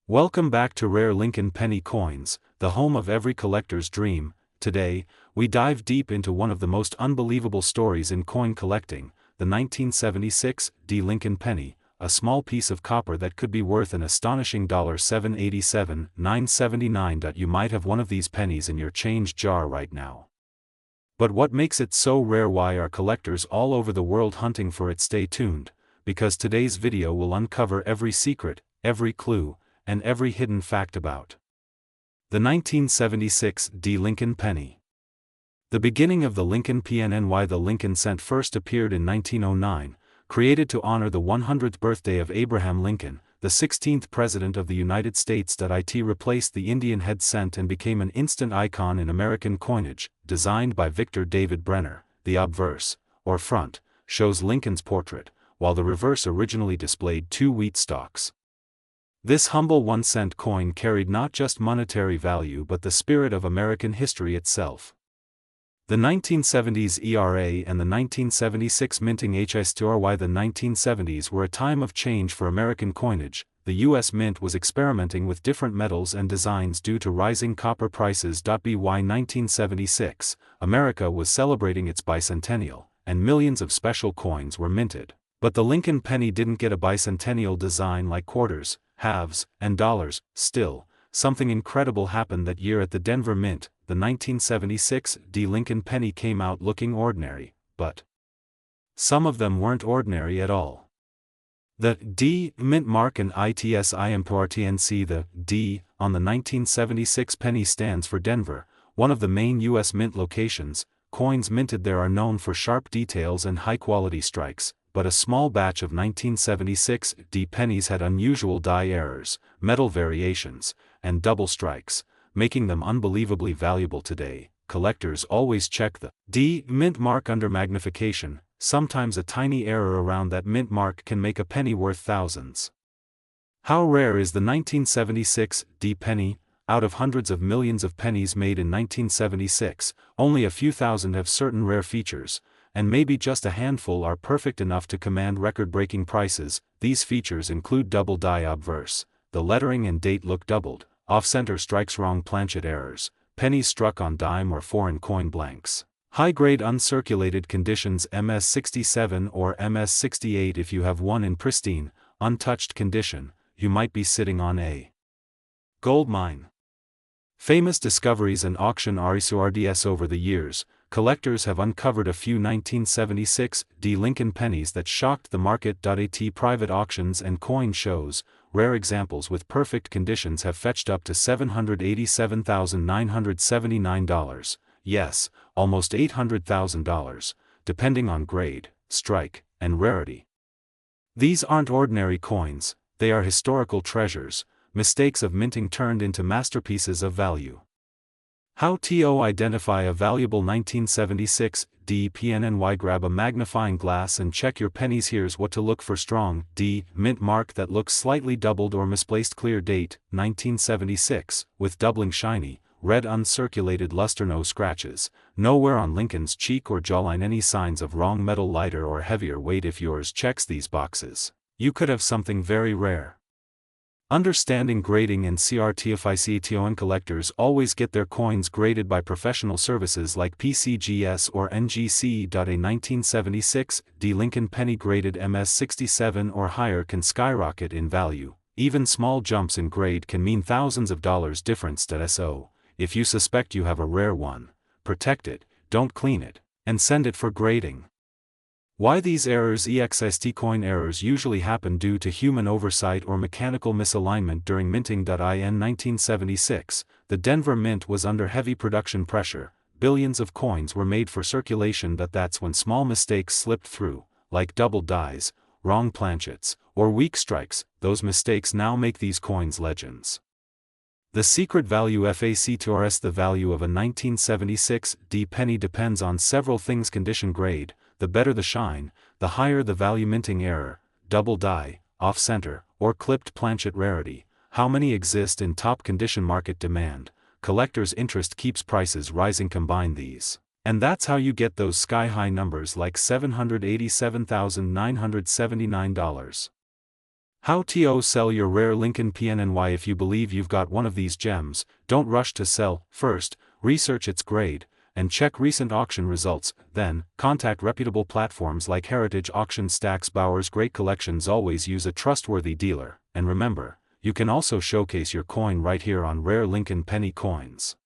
Welcome back to Rare Lincoln Penny Coins, the home of every collector's dream. Today, we dive deep into one of the most unbelievable stories in coin collecting, the 1976 Lincoln Penny, a small piece of copper that could be worth an astonishing $787,979. You might have one of these pennies in your change jar right now. But what makes it so rare? Why are collectors all over the world hunting for it? Stay tuned, because today's video will uncover every secret, every clue, and every hidden fact about the 1976 Lincoln Penny. The beginning of the Lincoln PNNY. The Lincoln cent first appeared in 1909, created to honor the 100th birthday of Abraham Lincoln, the 16th President of the United States. It replaced the Indian head cent and became an instant icon in American coinage. Designed by Victor David Brenner, the obverse, or front, shows Lincoln's portrait, while the reverse originally displayed two wheat stalks. This humble 1-cent coin carried not just monetary value but the spirit of American history itself. The 1970s ERA and the 1976 minting HISTRY. The 1970s were a time of change for American coinage. The U.S. Mint was experimenting with different metals and designs due to rising copper prices. By 1976, America was celebrating its bicentennial, and millions of special coins were minted. But the Lincoln penny didn't get a bicentennial design like quarters, halves, and dollars. Still, something incredible happened that year at the Denver Mint. The 1976 Lincoln penny came out looking ordinary, but some of them weren't ordinary at all. The D mint mark and ITSIMPORTNC. The D on the 1976 penny stands for Denver, one of the main U.S. mint locations. Coins minted there are known for sharp details and high-quality strikes, but a small batch of 1976 pennies had unusual die errors, metal variations, and double strikes, making them unbelievably valuable today. Collectors always check the D mint mark under magnification. Sometimes a tiny error around that mint mark can make a penny worth thousands. How rare is the 1976 penny? Out of hundreds of millions of pennies made in 1976, only a few thousand have certain rare features, and maybe just a handful are perfect enough to command record-breaking prices. These features include double die obverse, the lettering and date look doubled, off-center strikes, wrong planchet errors, pennies struck on dime or foreign coin blanks, high-grade uncirculated conditions MS67 or MS68. If you have one in pristine, untouched condition, you might be sitting on a gold mine. Famous discoveries and auction RDS. Over the years, collectors have uncovered a few 1976 Lincoln pennies that shocked the market. At private auctions and coin shows, rare examples with perfect conditions have fetched up to $787,979. Yes, almost $800,000, depending on grade, strike, and rarity. These aren't ordinary coins, they are historical treasures, mistakes of minting turned into masterpieces of value. How to identify a valuable 1976 PNNY? Grab a magnifying glass and check your pennies. Here's what to look for: strong D mint mark that looks slightly doubled or misplaced, clear date 1976 with doubling, shiny red uncirculated luster, no scratches, nowhere on Lincoln's cheek or jawline any signs of wrong metal, lighter or heavier weight. If yours checks these boxes, you could have something very rare. Understanding grading and CRTFICTON. Collectors always get their coins graded by professional services like PCGS or NGC. A 1976 Lincoln penny graded MS67 or higher can skyrocket in value. Even small jumps in grade can mean thousands of dollars difference. So, if you suspect you have a rare one, protect it, don't clean it, and send it for grading. Why these errors? EXIST coin errors usually happen due to human oversight or mechanical misalignment during minting. In 1976, the Denver Mint was under heavy production pressure. Billions of coins were made for circulation. That's when small mistakes slipped through, like double dies, wrong planchets, or weak strikes. Those mistakes now make these coins legends. The secret value FACTORS. The value of a 1976 penny depends on several things: condition, grade. The better the shine, the higher the value. Minting error, double die, off-center, or clipped planchet. Rarity, how many exist in top condition. Market demand, collectors' interest keeps prices rising. Combine these, and that's how you get those sky-high numbers like $787,979. How to sell your rare Lincoln PNNY. If you believe you've got one of these gems, don't rush to sell. First, research its grade, and check recent auction results. Then, contact reputable platforms like Heritage Auction, Stax Bowers. Great collections always use a trustworthy dealer, and remember, you can also showcase your coin right here on Rare Lincoln Penny Coins.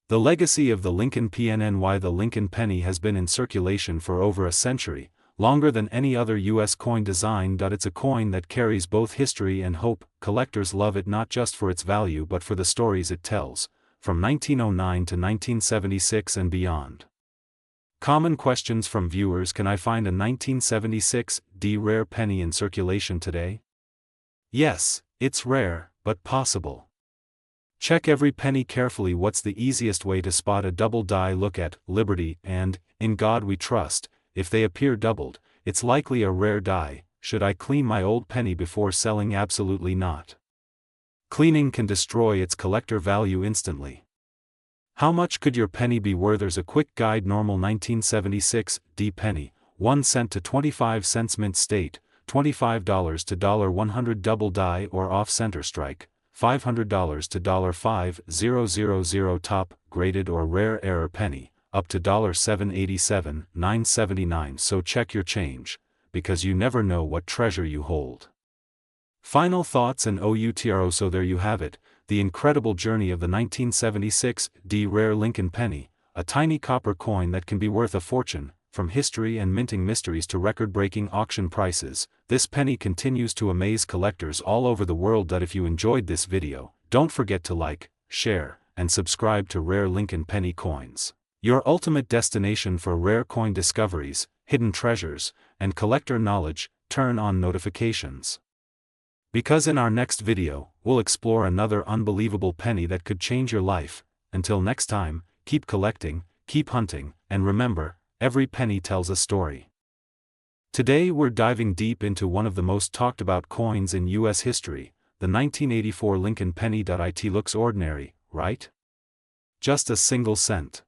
The legacy of the Lincoln PNNY. The Lincoln penny has been in circulation for over a century, longer than any other U.S. coin design. It's a coin that carries both history and hope. Collectors love it not just for its value but for the stories it tells, from 1909 to 1976 and beyond. Common questions from viewers: can I find a 1976 rare penny in circulation today? Yes, it's rare, but possible. Check every penny carefully. What's the easiest way to spot a double die? Look at Liberty and In God We Trust. If they appear doubled, it's likely a rare die. Should I clean my old penny before selling? Absolutely not. Cleaning can destroy its collector value instantly. How much could your penny be worth? There's a quick guide. Normal 1976 penny, 1 cent to 25 cents. Mint state, $25 to $100. Double die or off-center strike, $500 to $5,000. Top graded or rare error penny, up to $787, $979. So check your change, because you never know what treasure you hold. Final thoughts and outro. So there you have it, the incredible journey of the 1976 rare Lincoln penny, a tiny copper coin that can be worth a fortune. From history and minting mysteries to record-breaking auction prices, this penny continues to amaze collectors all over the world. If you enjoyed this video, don't forget to like, share, and subscribe to Rare Lincoln Penny Coins, your ultimate destination for rare coin discoveries, hidden treasures, and collector knowledge. Turn on notifications, because in our next video, we'll explore another unbelievable penny that could change your life. Until next time, keep collecting, keep hunting, and remember, every penny tells a story. Today we're diving deep into one of the most talked about coins in U.S. history, the 1984 Lincoln penny. It looks ordinary, right? Just a single cent.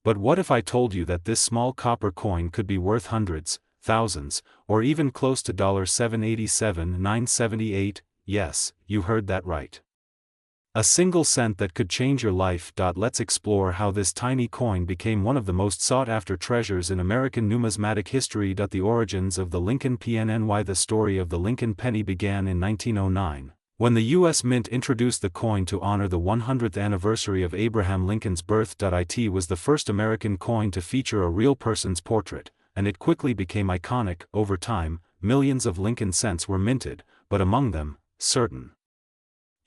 But what if I told you that this small copper coin could be worth hundreds, thousands, or even close to $787, $978? Yes, you heard that right. A single cent that could change your life. Let's explore how this tiny coin became one of the most sought-after treasures in American numismatic history. The origins of the Lincoln PNNY. The story of the Lincoln penny began in 1909, when the U.S. Mint introduced the coin to honor the 100th anniversary of Abraham Lincoln's birth. It was the first American coin to feature a real person's portrait, and it quickly became iconic. Over time, millions of Lincoln cents were minted, but among them, certain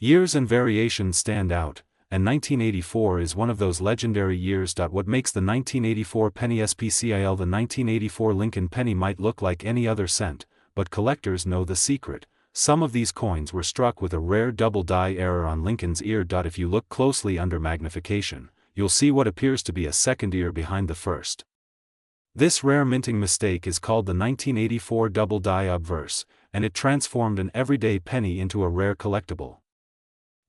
years and variations stand out, and 1984 is one of those legendary years. What makes the 1984 penny SPCIL? The 1984 Lincoln penny might look like any other cent, but collectors know the secret. Some of these coins were struck with a rare double die error on Lincoln's ear. If you look closely under magnification, you'll see what appears to be a second ear behind the first. This rare minting mistake is called the 1984 double die obverse, and it transformed an everyday penny into a rare collectible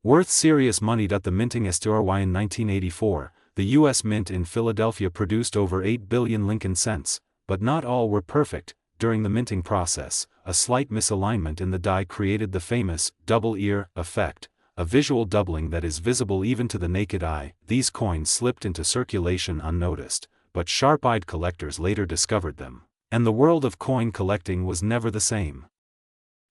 worth serious money. The minting story in 1984, the U.S. Mint in Philadelphia produced over 8 billion Lincoln cents, but not all were perfect. During the minting process, a slight misalignment in the die created the famous double ear effect, a visual doubling that is visible even to the naked eye. These coins slipped into circulation unnoticed, but sharp-eyed collectors later discovered them, and the world of coin collecting was never the same.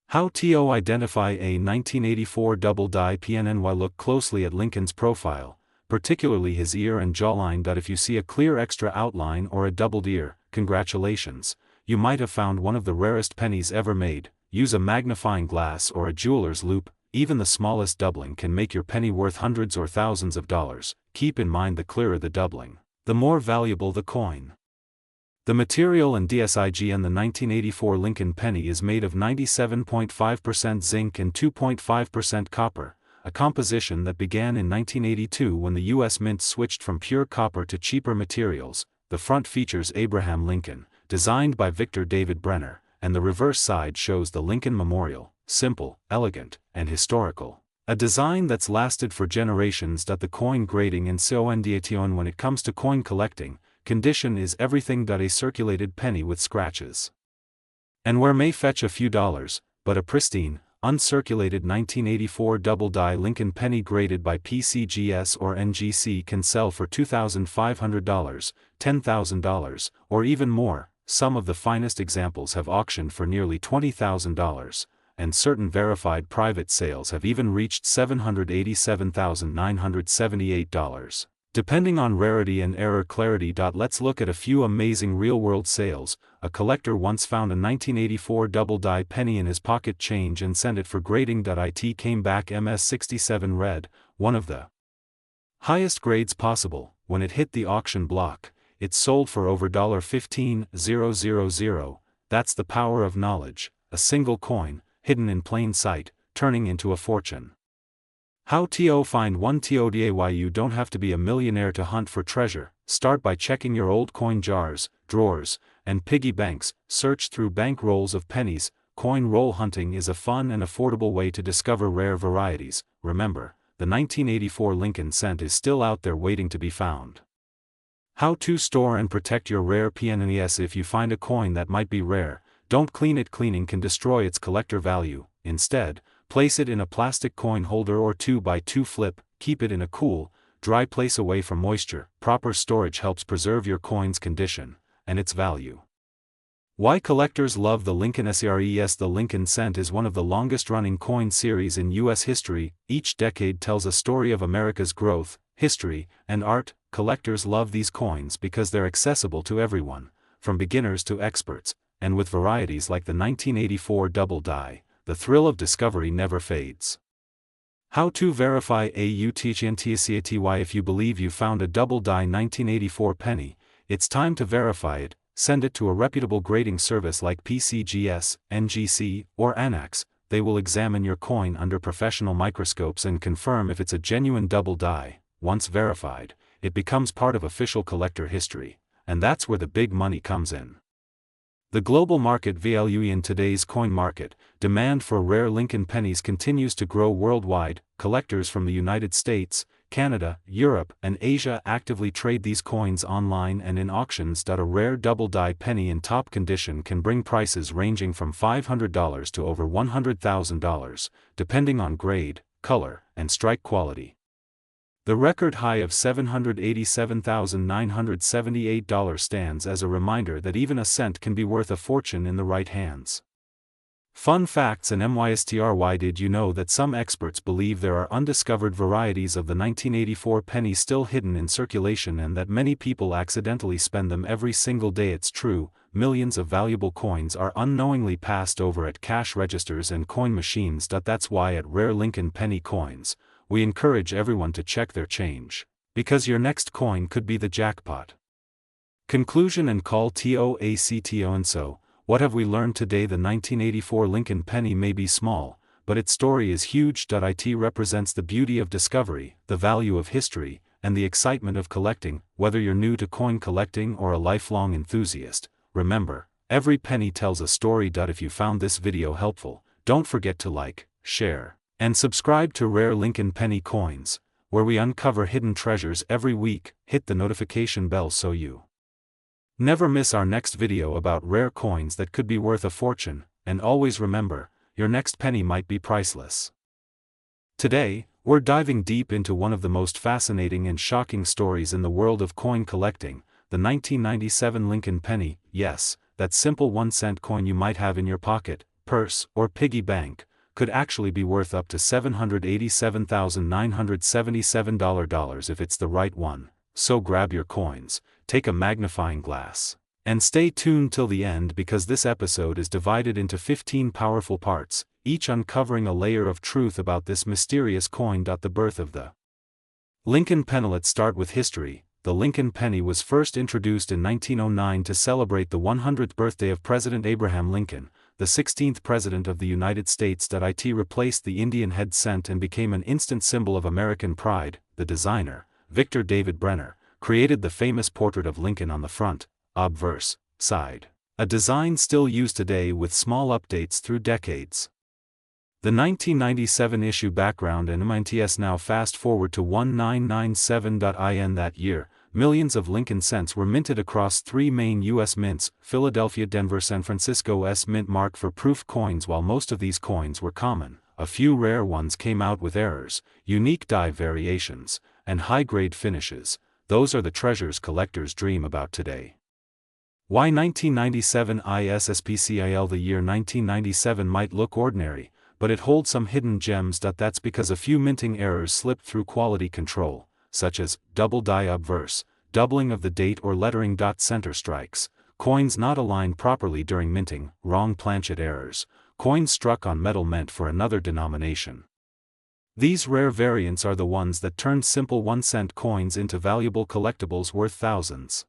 How to identify a 1984 double die PNNY? Look closely at Lincoln's profile, particularly his ear and jawline. If you see a clear extra outline or a doubled ear, congratulations, you might have found one of the rarest pennies ever made. Use a magnifying glass or a jeweler's loupe. Even the smallest doubling can make your penny worth hundreds or thousands of dollars. Keep in mind, the clearer the doubling, the more valuable the coin. The material and DSIG in the 1984 Lincoln penny is made of 97.5% zinc and 2.5% copper, a composition that began in 1982 when the U.S. Mint switched from pure copper to cheaper materials. The front features Abraham Lincoln, designed by Victor David Brenner, and the reverse side shows the Lincoln Memorial, simple, elegant, and historical. A design that's lasted for generations. The coin grading and condition. When it comes to coin collecting, condition is everything. A circulated penny with scratches and wear may fetch a few dollars, but a pristine, uncirculated 1984 double-die Lincoln penny graded by PCGS or NGC can sell for $2,500, $10,000, or even more. Some of the finest examples have auctioned for nearly $20,000, and certain verified private sales have even reached $787,978. Depending on rarity and error clarity. Let's look at a few amazing real-world sales. A collector once found a 1984 double-die penny in his pocket change and sent it for grading. It came back MS67 red, one of the highest grades possible. When it hit the auction block, it sold for over $15,000. That's the power of knowledge, a single coin, hidden in plain sight, turning into a fortune. How to find one today? You don't have to be a millionaire to hunt for treasure. Start by checking your old coin jars, drawers, and piggy banks. Search through bank rolls of pennies. Coin roll hunting is a fun and affordable way to discover rare varieties. Remember, the 1984 Lincoln cent is still out there waiting to be found. How to store and protect your rare pennies. If you find a coin that might be rare, don't clean it. Cleaning can destroy its collector value. Instead, place it in a plastic coin holder or 2x2 flip. Keep it in a cool, dry place away from moisture. Proper storage helps preserve your coin's condition and its value. Why collectors love the Lincoln cents? The Lincoln cent is one of the longest-running coin series in U.S. history. Each decade tells a story of America's growth, history, and art. Collectors love these coins because they're accessible to everyone, from beginners to experts, and with varieties like the 1984 double die, the thrill of discovery never fades. How to verify a UTCNTCATY? If you believe you found a double-die 1984 penny, it's time to verify it. Send it to a reputable grading service like PCGS, NGC, or ANAX. They will examine your coin under professional microscopes and confirm if it's a genuine double-die. Once verified, it becomes part of official collector history, and that's where the big money comes in. The global market value. In today's coin market, demand for rare Lincoln pennies continues to grow worldwide. Collectors from the United States, Canada, Europe, and Asia actively trade these coins online and in auctions. A rare double-die penny in top condition can bring prices ranging from $500 to over $100,000, depending on grade, color, and strike quality. The record high of $787,978 stands as a reminder that even a cent can be worth a fortune in the right hands. Fun facts and MYSTRY. Did you know that some experts believe there are undiscovered varieties of the 1984 penny still hidden in circulation and that many people accidentally spend them every single day? It's true, millions of valuable coins are unknowingly passed over at cash registers and coin machines. That's why at Rare Lincoln Penny Coins, we encourage everyone to check their change, because your next coin could be the jackpot. Conclusion and call to action. And so, what have we learned today? The 1984 Lincoln penny may be small, but its story is huge. It represents the beauty of discovery, the value of history, and the excitement of collecting. Whether you're new to coin collecting or a lifelong enthusiast, remember, every penny tells a story. If you found this video helpful, don't forget to like, share, and subscribe to Rare Lincoln Penny Coins, where we uncover hidden treasures every week. Hit the notification bell so you never miss our next video about rare coins that could be worth a fortune, and always remember, your next penny might be priceless. Today, we're diving deep into one of the most fascinating and shocking stories in the world of coin collecting, the 1997 Lincoln penny. Yes, that simple 1-cent coin you might have in your pocket, purse, or piggy bank, could actually be worth up to $787,977 if it's the right one. So grab your coins, take a magnifying glass, and stay tuned till the end, because this episode is divided into 15 powerful parts, each uncovering a layer of truth about this mysterious coin. The birth of the Lincoln penny. Let's start with history. The Lincoln penny was first introduced in 1909 to celebrate the 100th birthday of President Abraham Lincoln, the 16th President of the United States. It replaced the Indian head cent and became an instant symbol of American pride. The designer, Victor David Brenner, created the famous portrait of Lincoln on the front, obverse, side, a design still used today with small updates through decades. The 1997 issue background and MNTS. Now fast forward to 1997. In that year, millions of Lincoln cents were minted across 3 main U.S. mints, Philadelphia, Denver, San Francisco's mint mark for proof coins. While most of these coins were common, a few rare ones came out with errors, unique die variations, and high-grade finishes. Those are the treasures collectors dream about today. Why 1997 ISSPCIL? The year 1997 might look ordinary, but it holds some hidden gems. That's because a few minting errors slipped through quality control, such as double die obverse, doubling of the date or lettering. Center strikes, coins not aligned properly during minting, wrong planchet errors, coins struck on metal meant for another denomination. These rare variants are the ones that turned simple 1-cent coins into valuable collectibles worth thousands.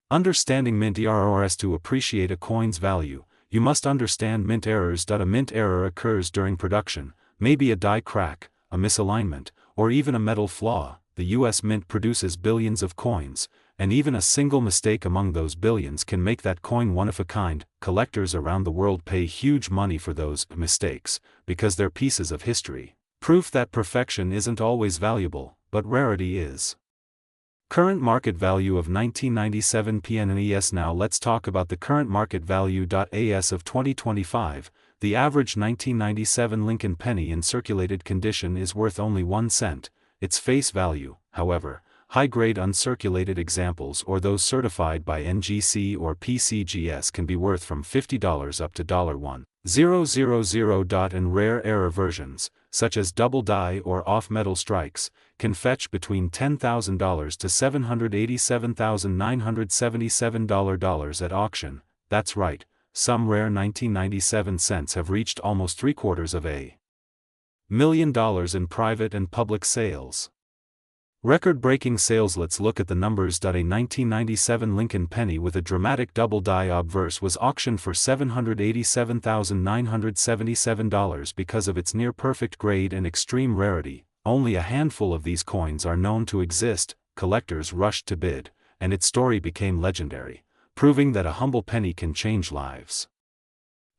Understanding mint errors. To appreciate a coin's value, you must understand mint errors. A mint error occurs during production, maybe a die crack, a misalignment, or even a metal flaw. The U.S. Mint produces billions of coins, and even a single mistake among those billions can make that coin one of a kind. Collectors around the world pay huge money for those mistakes, because they're pieces of history. Proof that perfection isn't always valuable, but rarity is. Current market value of 1997 pennies. Now let's talk about the current market value. As of 2025, the average 1997 Lincoln penny in circulated condition is worth only 1 cent. Its face value, however, high-grade uncirculated examples or those certified by NGC or PCGS can be worth from $50 up to $1,000. And rare error versions, such as double die or off-metal strikes, can fetch between $10,000 to $787,977 at auction. That's right, some rare 1997 cents have reached almost $750,000 in private and public sales. Record-breaking sales. Let's look at the numbers. A 1997 Lincoln penny with a dramatic double die obverse was auctioned for $787,977 because of its near-perfect grade and extreme rarity. Only a handful of these coins are known to exist. Collectors rushed to bid, and its story became legendary, proving that a humble penny can change lives.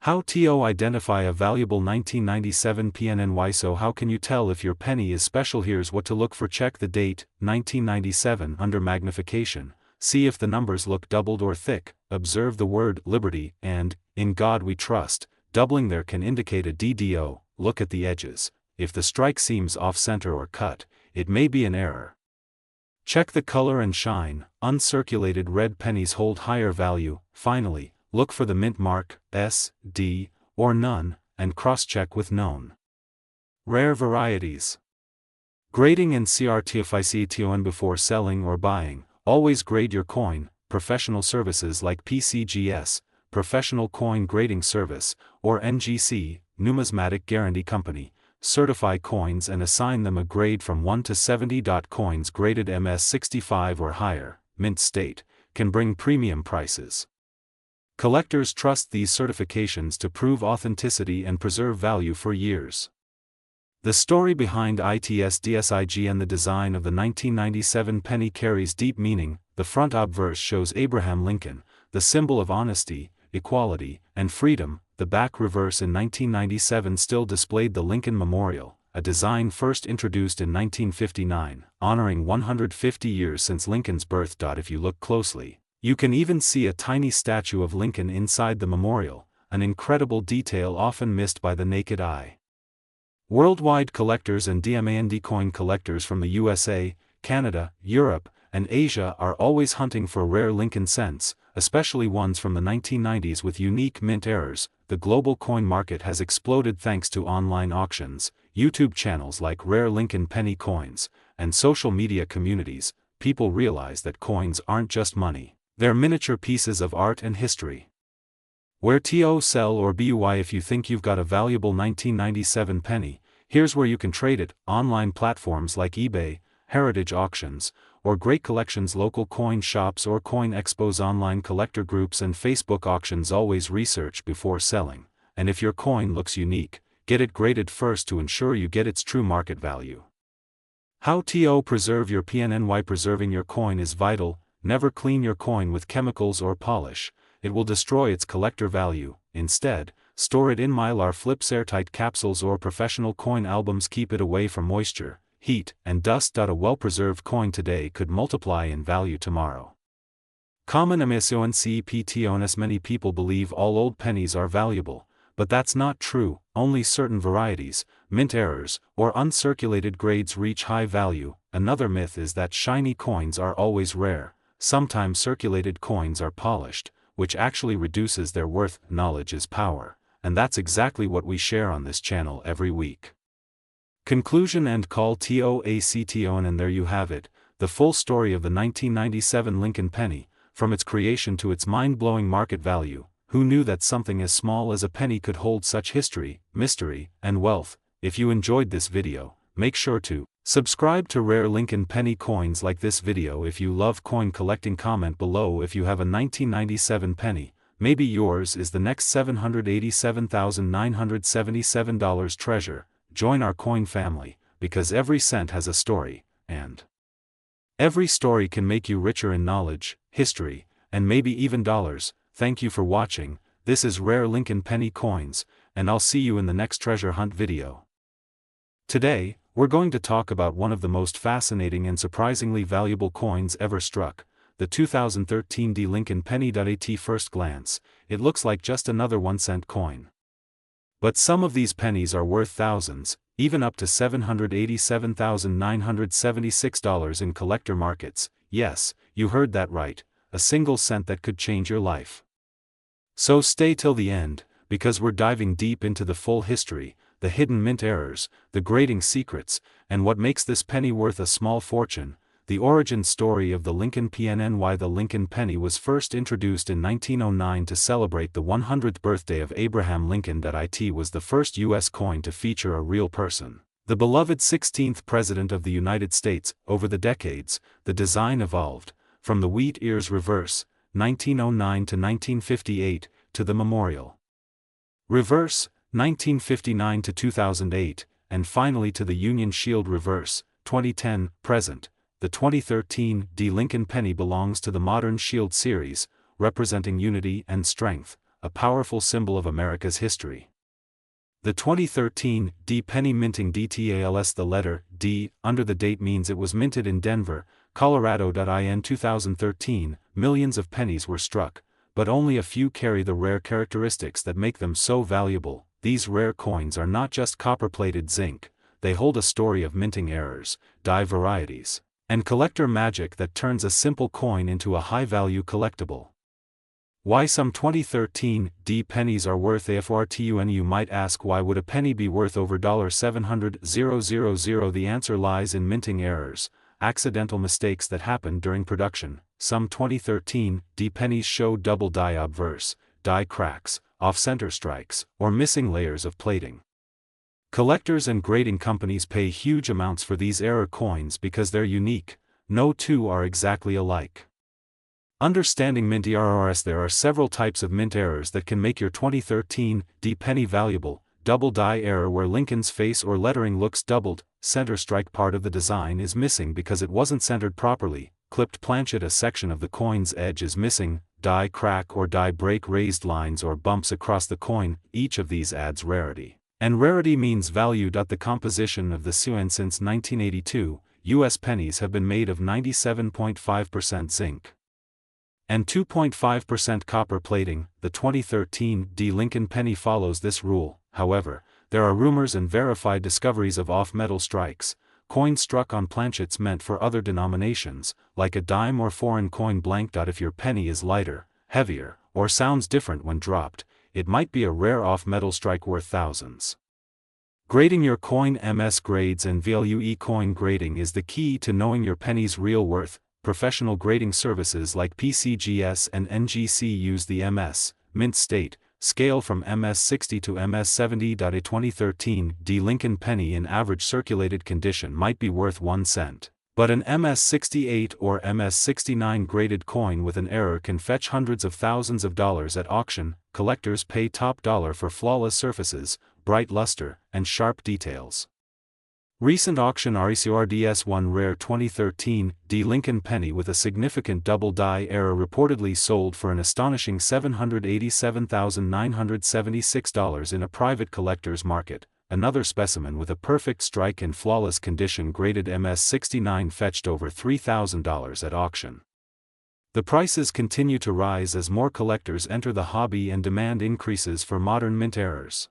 How to identify a valuable 1997 penny? So how can you tell if your penny is special? Here's what to look for. Check the date, 1997, under magnification. See if the numbers look doubled or thick. Observe the word liberty and in God we trust. Doubling there can indicate a DDO. Look at the edges. If the strike seems off-center or cut, it may be an error. Check the color and shine. Uncirculated red pennies hold higher value. Finally, look for the mint mark, S, D, or none, and cross-check with known. Rare varieties. Grading and certification before selling or buying. Always grade your coin. Professional services like PCGS, Professional Coin Grading Service, or NGC, Numismatic Guarantee Company, certify coins and assign them a grade from 1 to 70. Coins graded MS65 or higher, mint state, can bring premium prices. Collectors trust these certifications to prove authenticity and preserve value for years. The story behind ITSDSIG and the design of the 1997 penny carries deep meaning. The front obverse shows Abraham Lincoln, the symbol of honesty, equality, and freedom. The back reverse in 1997 still displayed the Lincoln Memorial, a design first introduced in 1959, honoring 150 years since Lincoln's birth. If you look closely, you can even see a tiny statue of Lincoln inside the memorial, an incredible detail often missed by the naked eye. Worldwide collectors and demand coin collectors from the USA, Canada, Europe, and Asia are always hunting for rare Lincoln cents, especially ones from the 1990s with unique mint errors. The global coin market has exploded thanks to online auctions, YouTube channels like Rare Lincoln Penny Coins, and social media communities. People realize that coins aren't just money. They're miniature pieces of art and history. Where to sell or buy? If you think you've got a valuable 1997 penny, here's where you can trade it. Online platforms like eBay, heritage auctions, or great collections, local coin shops or coin expos, online collector groups and Facebook auctions. Always research before selling, and if your coin looks unique, get it graded first to ensure you get its true market value. How to preserve your penny? Preserving your coin is vital. Never clean your coin with chemicals or polish, it will destroy its collector value. Instead, store it in Mylar flips, airtight capsules, or professional coin albums. Keep it away from moisture, heat, and dust. A well-preserved coin today could multiply in value tomorrow. Common conceptions. Many people believe all old pennies are valuable, but that's not true. Only certain varieties, mint errors, or uncirculated grades reach high value. Another myth is that shiny coins are always rare. Sometimes circulated coins are polished, which actually reduces their worth. Knowledge is power, and that's exactly what we share on this channel every week. Conclusion and call to action. And there you have it, the full story of the 1997 Lincoln penny, from its creation to its mind-blowing market value. Who knew that something as small as a penny could hold such history, mystery, and wealth? If you enjoyed this video, make sure to subscribe to rare Lincoln penny coins like this video. If you love coin collecting, comment below if you have a 1997 penny. Maybe yours is the next $787,977 treasure. Join our coin family, because every cent has a story, and every story can make you richer in knowledge, history, and maybe even dollars. Thank you for watching. This is Rare Lincoln Penny Coins, and I'll see you in the next treasure hunt video. Today, we're going to talk about one of the most fascinating and surprisingly valuable coins ever struck, the 2013 D Lincoln penny. At first glance, it looks like just another 1-cent coin. But some of these pennies are worth thousands, even up to $787,976 in collector markets. Yes, you heard that right, a single cent that could change your life. So stay till the end, because we're diving deep into the full history, the hidden mint errors, the grading secrets, and what makes this penny worth a small fortune. The origin story of the Lincoln PNY. The Lincoln penny was first introduced in 1909 to celebrate the 100th birthday of Abraham Lincoln. It was the first U.S. coin to feature a real person, the beloved 16th President of the United States. Over the decades, the design evolved, from the wheat ears reverse, 1909 to 1958, to the memorial reverse, 1959 to 2008, and finally to the Union Shield reverse, 2010, present. The 2013 D Lincoln penny belongs to the modern Shield series, representing unity and strength, a powerful symbol of America's history. The 2013 D penny minting details. The letter D under the date means it was minted in Denver, Colorado. In 2013, millions of pennies were struck, but only a few carry the rare characteristics that make them so valuable. These rare coins are not just copper-plated zinc, they hold a story of minting errors, die varieties, and collector magic that turns a simple coin into a high-value collectible. Why some 2013 D pennies are worth a fortune? You might ask, why would a penny be worth over $700,000? The answer lies in minting errors, accidental mistakes that happen during production. Some 2013 D pennies show double die obverse, die cracks, off-center strikes, or missing layers of plating. Collectors and grading companies pay huge amounts for these error coins because they're unique. No two are exactly alike. Understanding mint errors. There are several types of mint errors that can make your 2013 D penny valuable. Double die error, where Lincoln's face or lettering looks doubled, center strike part of the design is missing because it wasn't centered properly. Clipped planchet, a section of the coin's edge is missing. Die crack or die break, raised lines or bumps across the coin. Each of these adds rarity, and rarity means value. The composition of the coin. Since 1982, U.S. pennies have been made of 97.5% zinc and 2.5% copper plating. The 2013 D Lincoln penny follows this rule. However, there are rumors and verified discoveries of off-metal strikes, coins struck on planchets meant for other denominations, like a dime or foreign coin blank. If your penny is lighter, heavier, or sounds different when dropped, it might be a rare off-metal strike worth thousands. Grading your coin. MS grades and value. Coin grading is the key to knowing your penny's real worth. Professional grading services like PCGS and NGC use the MS mint state scale from MS 60 to MS 70. A 2013 D Lincoln penny in average circulated condition might be worth 1 cent, but an MS 68 or MS 69 graded coin with an error can fetch hundreds of thousands of dollars at auction. Collectors pay top dollar for flawless surfaces, bright luster, and sharp details. Recent auction records one rare 2013 D Lincoln penny with a significant double die error reportedly sold for an astonishing $787,976 in a private collector's market. another specimen with a perfect strike in flawless condition graded MS69 fetched over $3,000 at auction. The prices continue to rise as more collectors enter the hobby and demand increases for modern mint errors.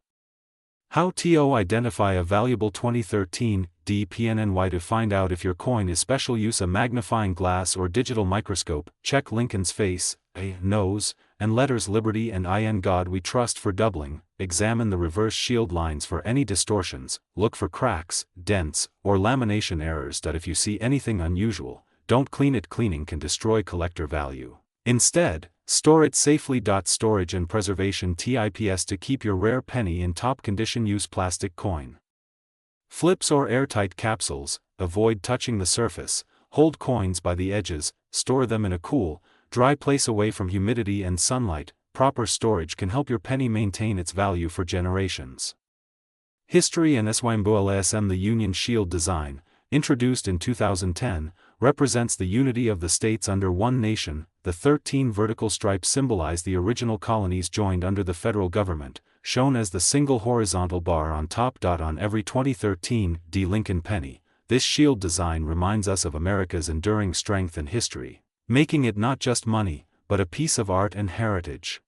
How to identify a valuable 2013 DPNNY. To find out if your coin is special, use a magnifying glass or digital microscope. Check Lincoln's face, a nose, and letters Liberty and In God We Trust for doubling. Examine the reverse shield lines for any distortions. Look for cracks, dents, or lamination errors. If you see anything unusual, don't clean it. Cleaning can destroy collector value. Instead, store it safely. Storage and preservation tips. To keep your rare penny in top condition, use plastic coin flips or airtight capsules. Avoid touching the surface. Hold coins by the edges. Store them in a cool, dry place away from humidity and sunlight. Proper storage can help your penny maintain its value for generations. History and SYMBOLSM. The Union Shield design, introduced in 2010, represents the unity of the states under one nation. The 13 vertical stripes symbolize the original colonies joined under the federal government, shown as the single horizontal bar on top. On every 2013 Lincoln penny, this shield design reminds us of America's enduring strength and history, making it not just money, but a piece of art and heritage.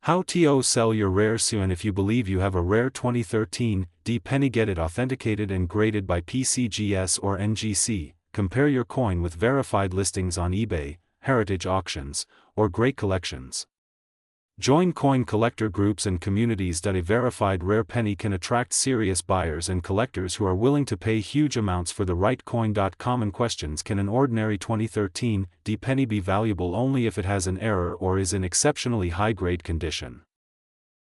How to sell your rare coin. If you believe you have a rare 2013 penny, get it authenticated and graded by PCGS or NGC. Compare your coin with verified listings on eBay, heritage auctions, or great collections. Join coin collector groups and communities. A verified rare penny can attract serious buyers and collectors who are willing to pay huge amounts for the right coin. Common questions: can an ordinary 2013 penny be valuable only if it has an error or is in exceptionally high-grade condition?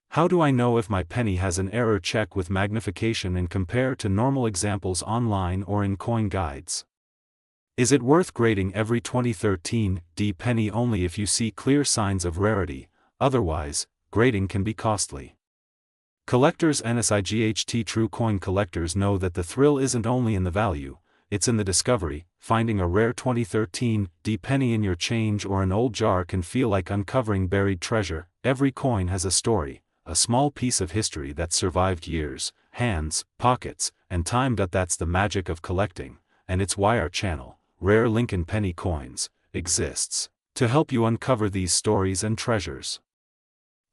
How do I know if my penny has an error? Check with magnification and compare to normal examples online or in coin guides. Is it worth grading every 2013 penny? Only if you see clear signs of rarity. Otherwise, grading can be costly. Collectors and SIGHT. True coin collectors know that the thrill isn't only in the value, it's in the discovery. Finding a rare 2013 penny in your change or an old jar can feel like uncovering buried treasure. Every coin has a story, a small piece of history that survived years, hands, pockets, and time. That's the magic of collecting, and it's why our channel, Rare Lincoln Penny Coins, exists, to help you uncover these stories and treasures.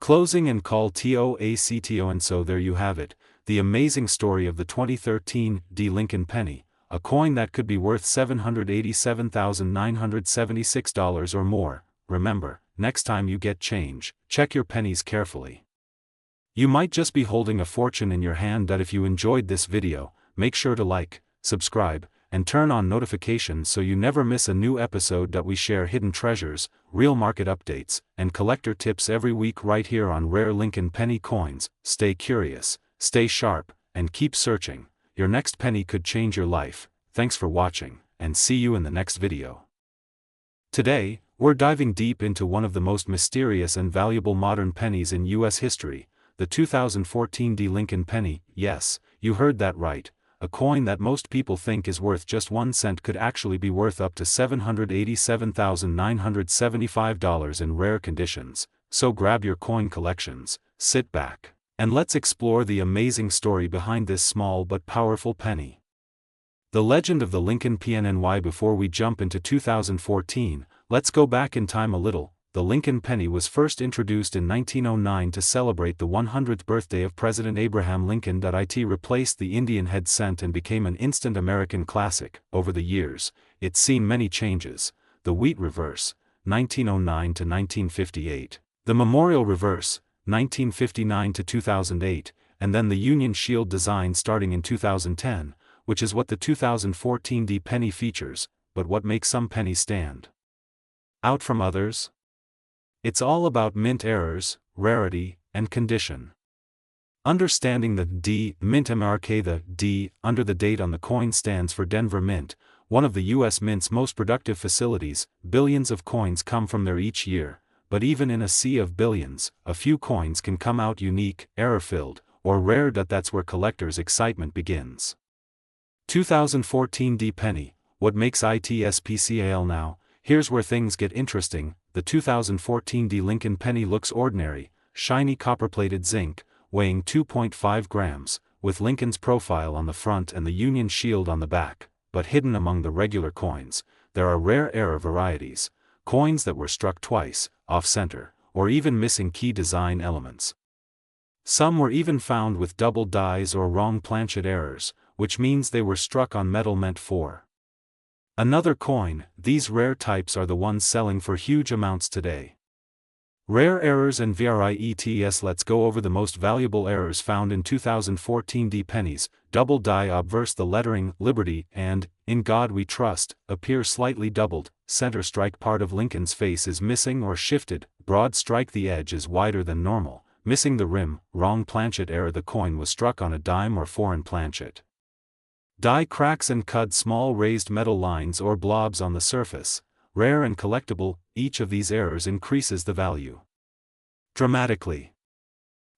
Closing and call TOACTO. And so there you have it, the amazing story of the 2013 Lincoln Penny, a coin that could be worth $787,976 or more. Remember, next time you get change, check your pennies carefully. You might just be holding a fortune in your hand. If you enjoyed this video, make sure to like, subscribe, and turn on notifications so you never miss a new episode. We share hidden treasures, real market updates, and collector tips every week right here on Rare Lincoln Penny Coins. Stay curious, stay sharp, and keep searching. Your next penny could change your life. Thanks for watching, and see you in the next video. Today, we're diving deep into one of the most mysterious and valuable modern pennies in U.S. history, the 2014 Lincoln Penny. Yes, you heard that right. A coin that most people think is worth just 1 cent could actually be worth up to $787,975 in rare conditions. So grab your coin collections, sit back, and let's explore the amazing story behind this small but powerful penny. The legend of the Lincoln PNNY. Before we jump into 2014, let's go back in time a little. The Lincoln penny was first introduced in 1909 to celebrate the 100th birthday of President Abraham Lincoln. It replaced the Indian head cent and became an instant American classic. Over the years, it's seen many changes: the wheat reverse, 1909 to 1958, the memorial reverse, 1959 to 2008, and then the Union Shield design starting in 2010, which is what the 2014 penny features. But what makes some pennies stand out from others? It's all about mint errors, rarity, and condition. Understanding the mint MRK. The D under the date on the coin stands for Denver Mint, one of the U.S. Mint's most productive facilities. Billions of coins come from there each year, but even in a sea of billions, a few coins can come out unique, error-filled, or rare. That's where collectors' excitement begins. 2014 penny. What makes it special now? Here's where things get interesting. The 2014 Lincoln penny looks ordinary: shiny copper-plated zinc, weighing 2.5 grams, with Lincoln's profile on the front and the Union shield on the back, but hidden among the regular coins, there are rare error varieties, coins that were struck twice, off-center, or even missing key design elements. Some were even found with double dies or wrong planchet errors, which means they were struck on metal meant for another coin. These rare types are the ones selling for huge amounts today. Rare errors and varieties. Let's go over the most valuable errors found in 2014 D pennies. Double die obverse, the lettering Liberty and In God We Trust appear slightly doubled. Center strike part of Lincoln's face is missing or shifted. Broad strike, the edge is wider than normal. Missing the rim. Wrong planchet error, the coin was struck on a dime or foreign planchet. Die cracks and cut, small raised metal lines or blobs on the surface. Rare and collectible, each of these errors increases the value dramatically.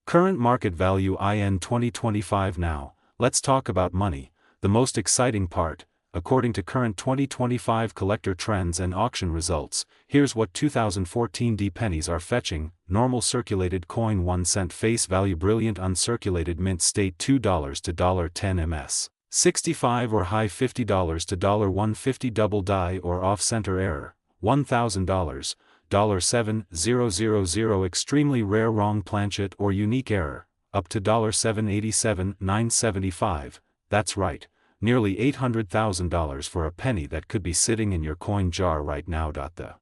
Current market value in 2025. Now, let's talk about money, the most exciting part. According to current 2025 collector trends and auction results, here's what 2014 D pennies are fetching. Normal circulated coin 1 cent face value. Brilliant uncirculated mint state $2 to $10 ms. 65 or high $50 to $150. Double die or off-center error, $1,000, $7,000. Extremely rare wrong planchet or unique error, up to $787, $975, that's right, nearly $800,000 for a penny that could be sitting in your coin jar right now. The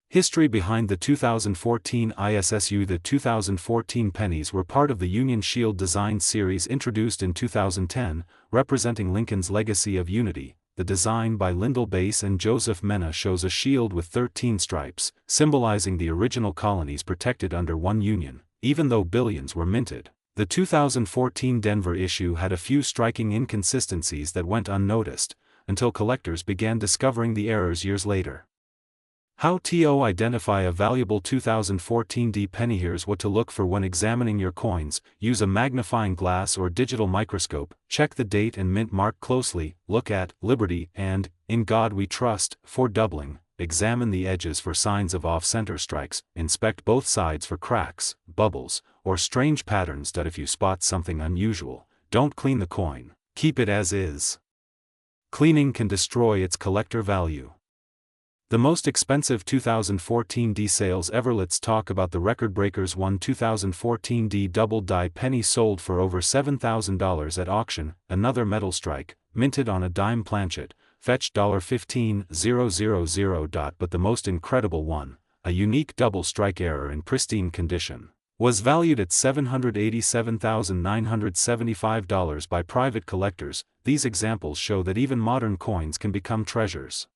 history behind the 2014 ISSU. The 2014 pennies were part of the Union Shield design series introduced in 2010, representing Lincoln's legacy of unity. The design by Lyndall Bass and Joseph Mena shows a shield with 13 stripes, symbolizing the original colonies protected under one Union, even though billions were minted. The 2014 Denver issue had a few striking inconsistencies that went unnoticed, until collectors began discovering the errors years later. How to identify a valuable 2014 D penny. Here's what to look for when examining your coins. Use a magnifying glass or digital microscope. Check the date and mint mark closely. Look at Liberty and In God We Trust for doubling. Examine the edges for signs of off-center strikes. Inspect both sides for cracks, bubbles, or strange patterns. If you spot something unusual, don't clean the coin. Keep it as is. Cleaning can destroy its collector value. The most expensive 2014 D sales ever. Let's talk about the record breakers. One 2014 D double die penny sold for over $7,000 at auction. Another metal strike, minted on a dime planchet, fetched $15,000. But the most incredible one, a unique double strike error in pristine condition, was valued at $787,975 by private collectors. These examples show that even modern coins can become treasures.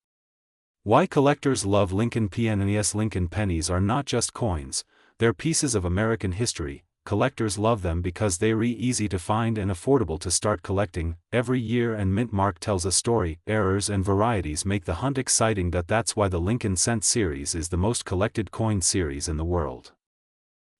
Why collectors love Lincoln Pennies. Lincoln pennies are not just coins, they're pieces of American history. Collectors love them because they're easy to find and affordable to start collecting every year, and mint mark tells a story. Errors and varieties make the hunt exciting. That's why the Lincoln Cent series is the most collected coin series in the world.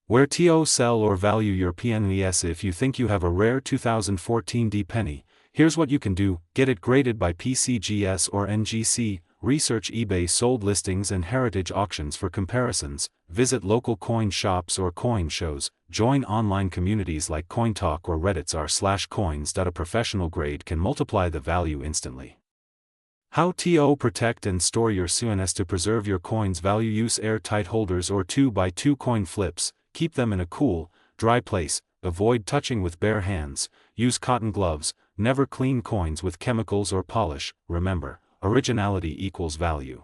Where to sell or value your pennies. If you think you have a rare 2014 D penny, here's what you can do. Get it graded by PCGS or NGC. Research eBay sold listings and heritage auctions for comparisons. Visit local coin shops or coin shows. Join online communities like CoinTalk or Reddit's r/coins. A professional grade can multiply the value instantly. How to protect and store your coins. To preserve your coins' value, use airtight holders or 2x2 coin flips. Keep them in a cool, dry place. Avoid touching with bare hands. Use cotton gloves. Never clean coins with chemicals or polish. Remember, originality equals value.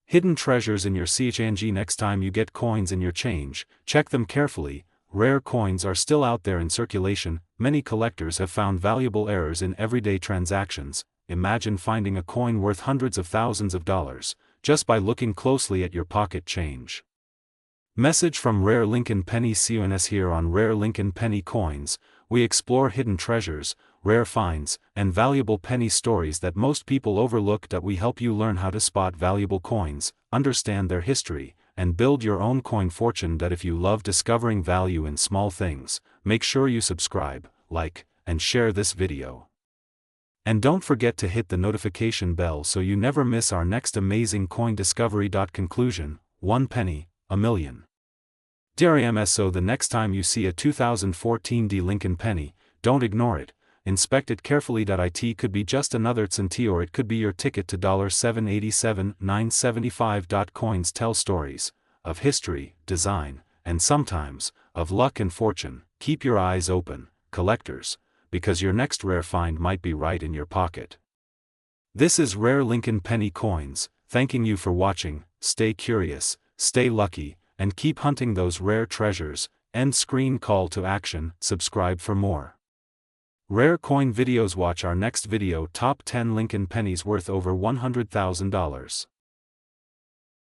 Hidden treasures in your CHNG. Next time you get coins in your change, check them carefully. Rare coins are still out there in circulation. Many collectors have found valuable errors in everyday transactions. Imagine finding a coin worth hundreds of thousands of dollars, just by looking closely at your pocket change. Message from Rare Lincoln Penny CONS. Here on Rare Lincoln Penny Coins, we explore hidden treasures, rare finds, and valuable penny stories that most people overlook. We help you learn how to spot valuable coins, understand their history, and build your own coin fortune. If you love discovering value in small things, make sure you subscribe, like, and share this video. And don't forget to hit the notification bell so you never miss our next amazing coin discovery. Conclusion: 1 penny, a million. DRMS. So the next time you see a 2014 D Lincoln penny, don't ignore it. Inspect it carefully. It could be just another centi, or it could be your ticket to $787,975. Coins tell stories of history, design, and sometimes of luck and fortune. Keep your eyes open, collectors, because your next rare find might be right in your pocket. This is Rare Lincoln Penny Coins, thanking you for watching. Stay curious, stay lucky, and keep hunting those rare treasures. End screen. Call to action. Subscribe for more rare coin videos. Watch our next video. Top 10 Lincoln pennies worth over $100,000.